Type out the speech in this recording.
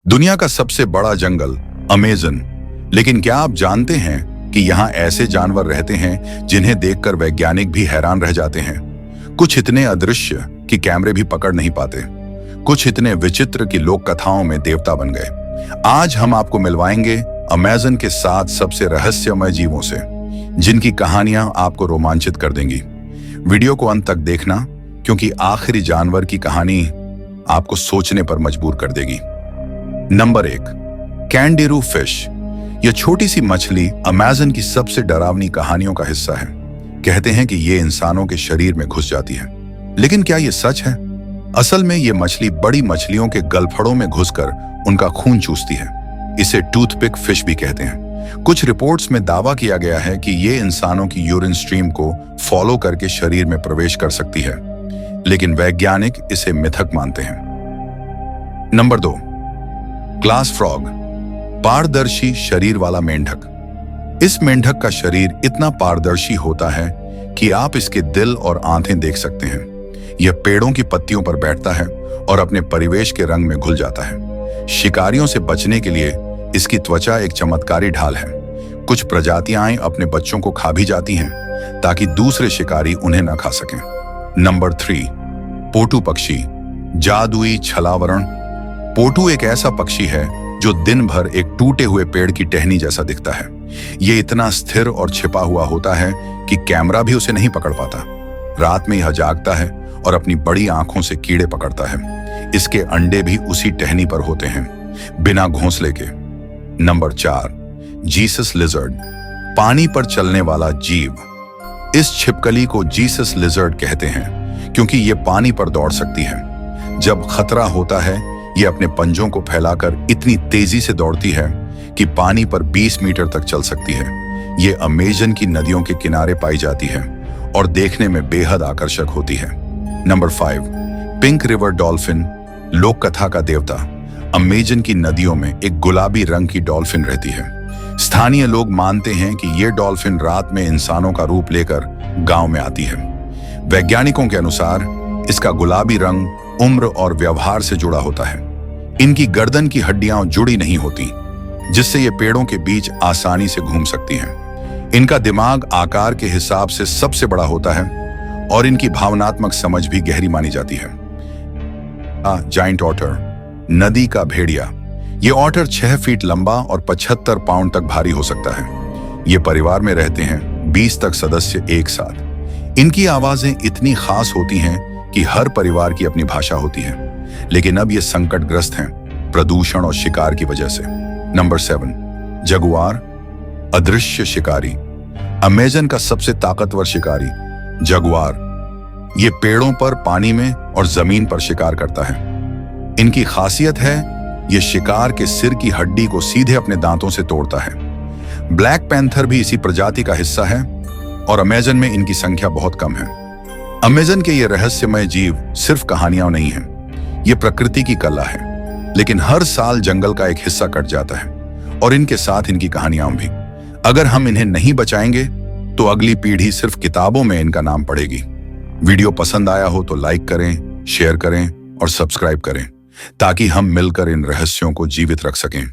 दुनिया का सबसे बड़ा जंगल अमेज़न। लेकिन क्या आप जानते हैं कि यहाँ ऐसे जानवर रहते हैं जिन्हें देखकर वैज्ञानिक भी हैरान रह जाते हैं। कुछ इतने अदृश्य कि कैमरे भी पकड़ नहीं पाते, कुछ इतने विचित्र कि लोक कथाओं में देवता बन गए। आज हम आपको मिलवाएंगे अमेज़न के 7 सबसे रहस्यमय जीवों से, जिनकी कहानियां आपको रोमांचित कर देंगी। वीडियो को अंत तक देखना, क्योंकि आखिरी जानवर की कहानी आपको सोचने पर मजबूर कर देगी। Number 1, candiru fish. यह छोटी सी मछली अमेज़न की सबसे डरावनी कहानियों का हिस्सा है। कहते हैं कि ये इंसानों के शरीर में घुस जाती है, लेकिन क्या ये सच है? असल में ये मछली बड़ी मछलियों के गलफड़ों में घुसकर उनका खून चूसती है। इसे टूथपिक फिश भी कहते हैं। कुछ रिपोर्ट्स में दावा किया गया है कि ये इंसानों की यूरिन स्ट्रीम को फॉलो करके शरीर में प्रवेश कर सकती है, लेकिन वैज्ञानिक इसे मिथक मानते हैं। नंबर 2, ग्लास फ्रॉग, पारदर्शी शरीर वाला मेंढक। इस मेंढक का शरीर इतना पारदर्शी होता है कि आप इसके दिल और आंखें देख सकते हैं। यह पेड़ों की पत्तियों पर बैठता है और अपने परिवेश के रंग में घुल जाता है। शिकारियों से बचने के लिए इसकी त्वचा एक चमत्कारी ढाल है। कुछ प्रजातियां अपने बच्चों को खा भी जाती हैं ताकि दूसरे शिकारी उन्हें न खा सकें। नंबर 3, पोटू पक्षी, जादुई छलावरण। पोटू एक ऐसा पक्षी है जो दिन भर एक टूटे हुए पेड़ की टहनी जैसा दिखता है। ये इतना स्थिर और छिपा हुआ होता है कि कैमरा भी उसे नहीं पकड़ पाता। रात में यह जागता है और अपनी बड़ी आंखों से कीड़े पकड़ता है। इसके अंडे भी उसी टहनी पर होते हैं, बिना घोंसले के। नंबर 4, जीसस लिजर्ड, पानी पर चलने वाला जीव। इस छिपकली को जीसस लिजर्ड कहते हैं क्योंकि ये पानी पर दौड़ सकती है। जब खतरा होता है, ये अपने पंजों को फैलाकर इतनी तेजी से दौड़ती है कि पानी पर 20 मीटर तक चल सकती है। ये अमेज़न की नदियों के किनारे पाई जाती है और देखने में बेहद आकर्षक होती है। नंबर 5, पिंक रिवर डॉल्फिन, लोक कथा का देवता। अमेज़न की नदियों में एक गुलाबी रंग की डॉल्फिन रहती है। स्थानीय लोग मानते हैं कि ये डॉल्फिन रात में इंसानों का रूप लेकर गांव में आती है। वैज्ञानिकों के अनुसार इसका गुलाबी रंग उम्र और व्यवहार से जुड़ा होता है। इनकी गर्दन की हड्डियां जुड़ी नहीं होती, जिससे ये पेड़ों के बीच आसानी से घूम सकती हैं। इनका दिमाग आकार के हिसाब से सबसे बड़ा होता है और इनकी भावनात्मक समझ भी गहरी मानी जाती है। जाइंट ऑटर, नदी का भेड़िया। ये ऑटर 6 फीट लंबा और 75 पाउंड तक भारी हो सकता है। ये परिवार में रहते हैं 20 तक सदस्य एक साथ। इनकी आवाजें इतनी खास होती हैं कि हर परिवार की अपनी भाषा होती है, लेकिन अब ये संकटग्रस्त हैं प्रदूषण और शिकार की वजह से। नंबर 7, जगुआर, अदृश्य शिकारी। अमेज़न का सबसे ताकतवर शिकारी जगुआर। ये पेड़ों पर, पानी में और जमीन पर शिकार करता है। इनकी खासियत है ये शिकार के सिर की हड्डी को सीधे अपने दांतों से तोड़ता है। ब्लैक पैंथर भी इसी प्रजाति का हिस्सा है और अमेज़न में इनकी संख्या बहुत कम है। अमेज़न के ये रहस्यमय जीव सिर्फ कहानियां नहीं हैं, ये प्रकृति की कला है। लेकिन हर साल जंगल का एक हिस्सा कट जाता है और इनके साथ इनकी कहानियां भी। अगर हम इन्हें नहीं बचाएंगे तो अगली पीढ़ी सिर्फ किताबों में इनका नाम पढ़ेगी। वीडियो पसंद आया हो तो लाइक करें, शेयर करें और सब्सक्राइब करें, ताकि हम मिलकर इन रहस्यों को जीवित रख सकें।